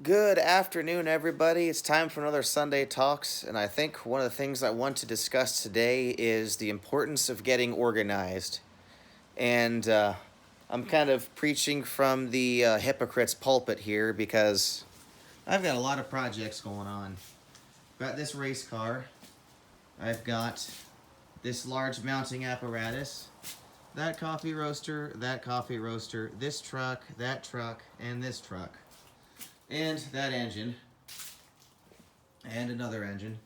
Good afternoon, everybody. It's time for another Sunday Talks, and I think one of the things I want to discuss today is the importance of getting organized. And I'm kind of preaching from the hypocrite's pulpit here because I've got a lot of projects going on. I've got this race car, I've got this large mounting apparatus, that coffee roaster, this truck, and this truck, and that engine and another engine.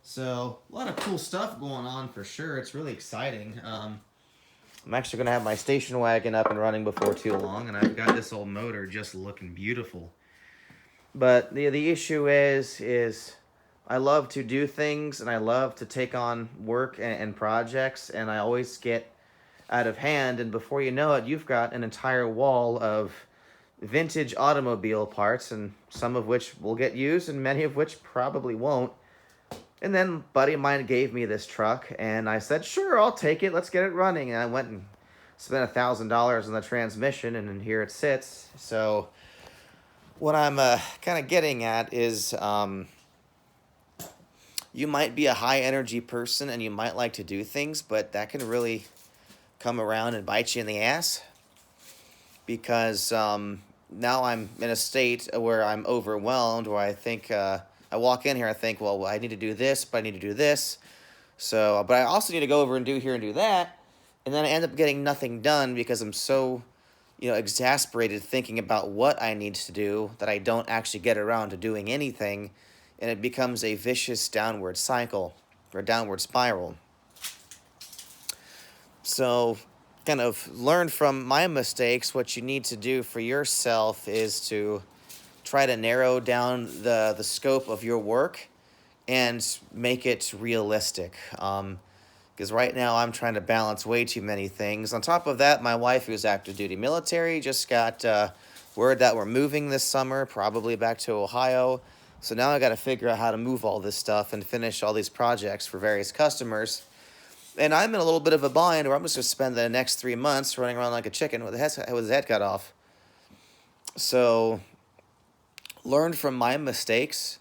So a lot of cool stuff going on for sure. It's really exciting. I'm actually gonna have my station wagon up and running before too long, and I've got this old motor just looking beautiful. But the issue is I love to do things and I love to take on work and projects, and I always get out of hand, and before you know it, you've got an entire wall of vintage automobile parts, and some of which will get used and many of which probably won't. And then a buddy of mine gave me this truck, and I said, "Sure, I'll take it. Let's get it running." And I went and spent $1,000 on the transmission, and then here it sits. So what I'm kind of getting at is, you might be a high energy person and you might like to do things, but that can really come around and bite you in the ass because now I'm in a state where I'm overwhelmed, where I think I walk in here, I think, well, I need to do this, but I need to do this. So, but I also need to go over and do here and do that, and then I end up getting nothing done because I'm so, exasperated thinking about what I need to do that I don't actually get around to doing anything, and it becomes a vicious downward cycle or downward spiral. So, kind of learn from my mistakes. What you need to do for yourself is to try to narrow down the scope of your work and make it realistic. Because right now I'm trying to balance way too many things. On top of that, my wife, who's active duty military, just got word that we're moving this summer, probably back to Ohio. So now I got to figure out how to move all this stuff and finish all these projects for various customers. And I'm in a little bit of a bind where I'm just going to spend the next 3 months running around like a chicken with his head cut off. So learn from my mistakes,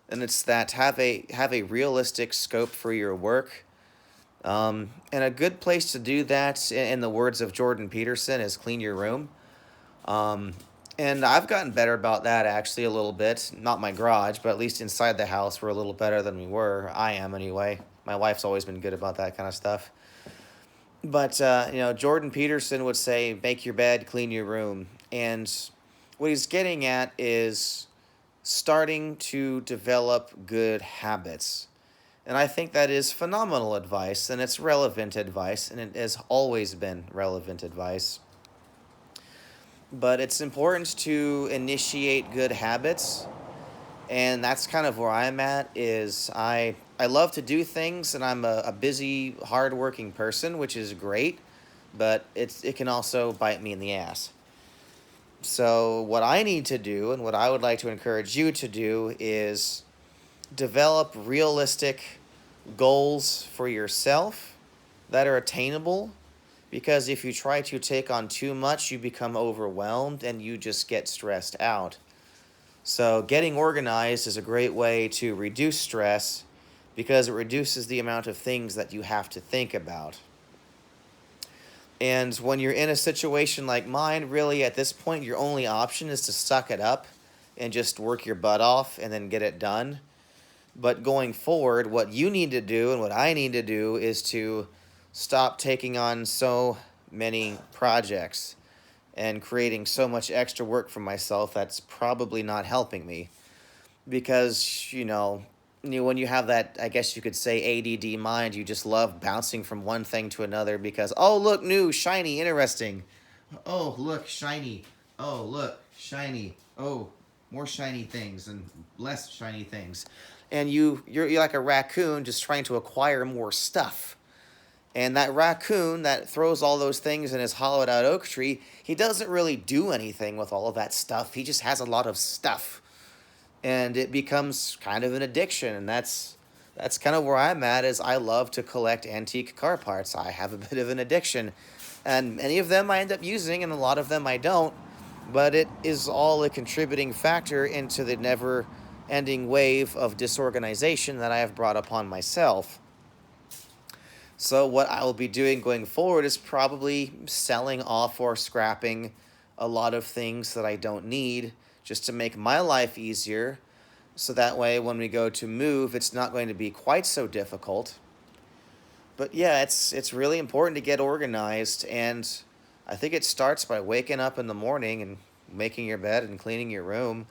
and it's that have a realistic scope for your work. And a good place to do that, in the words of Jordan Peterson, is clean your room. Um, and I've gotten better about that actually a little bit. Not my garage, but at least inside the house, we're a little better than we were. I am anyway. My wife's always been good about that kind of stuff. But Jordan Peterson would say, "Make your bed, clean your room," and what he's getting at is starting to develop good habits. And I think that is phenomenal advice, and it's relevant advice, and it has always been relevant advice. But it's important to initiate good habits, and that's kind of where I'm at. Is I love to do things, and I'm a busy, hardworking person, which is great, but it can also bite me in the ass. So what I need to do, and what I would like to encourage you to do, is develop realistic goals for yourself that are attainable, because if you try to take on too much, you become overwhelmed and you just get stressed out. So, getting organized is a great way to reduce stress because it reduces the amount of things that you have to think about. And when you're in a situation like mine, really at this point, your only option is to suck it up and just work your butt off and then get it done. But going forward, what you need to do and what I need to do is to stop taking on so many projects and creating so much extra work for myself that's probably not helping me. Because, when you have that, I guess you could say, ADD mind, you just love bouncing from one thing to another because, oh, look, new, shiny, interesting. Oh, look, shiny. Oh, look, shiny. Oh, more shiny things and less shiny things. And you're like a raccoon just trying to acquire more stuff. And that raccoon that throws all those things in his hollowed out oak tree, he doesn't really do anything with all of that stuff. He just has a lot of stuff. And it becomes kind of an addiction, and that's kind of where I'm at. Is I love to collect antique car parts. I have a bit of an addiction, and many of them I end up using and a lot of them I don't. but it is all a contributing factor into the never ending wave of disorganization that I have brought upon myself. So, what I will be doing going forward is probably selling off or scrapping a lot of things that I don't need just to make my life easier. So that way, when we go to move, it's not going to be quite so difficult. But yeah, it's really important to get organized, and I think it starts by waking up in the morning and making your bed and cleaning your room.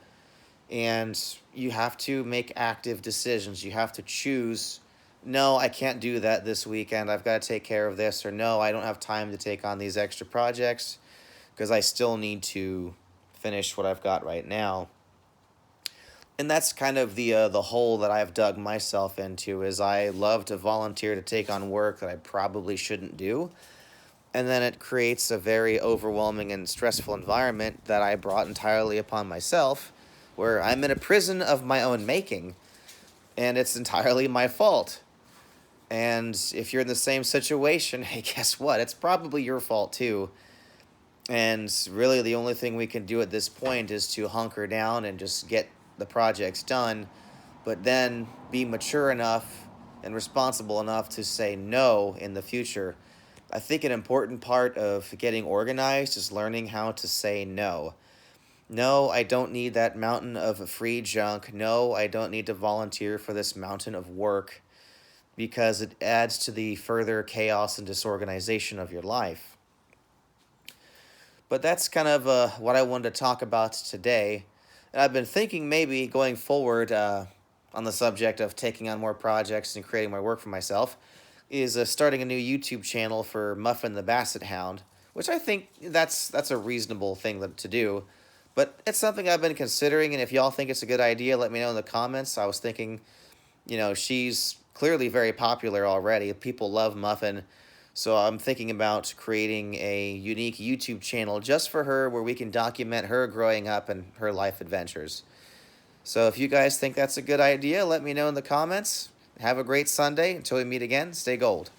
And you have to make active decisions. You have to choose, no, I can't do that this weekend. I've got to take care of this, or no, I don't have time to take on these extra projects because I still need to finish what I've got right now. And that's kind of the hole that I've dug myself into. Is I love to volunteer to take on work that I probably shouldn't do, and then it creates a very overwhelming and stressful environment that I brought entirely upon myself, where I'm in a prison of my own making, and it's entirely my fault. And if you're in the same situation, hey, guess what? It's probably your fault too. And really, the only thing we can do at this point is to hunker down and just get the projects done, but then be mature enough and responsible enough to say no in the future. I think an important part of getting organized is learning how to say no. No, I don't need that mountain of free junk. No, I don't need to volunteer for this mountain of work because it adds to the further chaos and disorganization of your life. But that's kind of what I wanted to talk about today. And I've been thinking maybe going forward on the subject of taking on more projects and creating my work for myself is starting a new YouTube channel for Muffin the Basset Hound, which I think that's a reasonable thing to do. But it's something I've been considering, and if y'all think it's a good idea, let me know in the comments. I was thinking, she's clearly very popular already. People love Muffin. So I'm thinking about creating a unique YouTube channel just for her where we can document her growing up and her life adventures. So if you guys think that's a good idea, let me know in the comments. Have a great Sunday. Until we meet again, stay gold.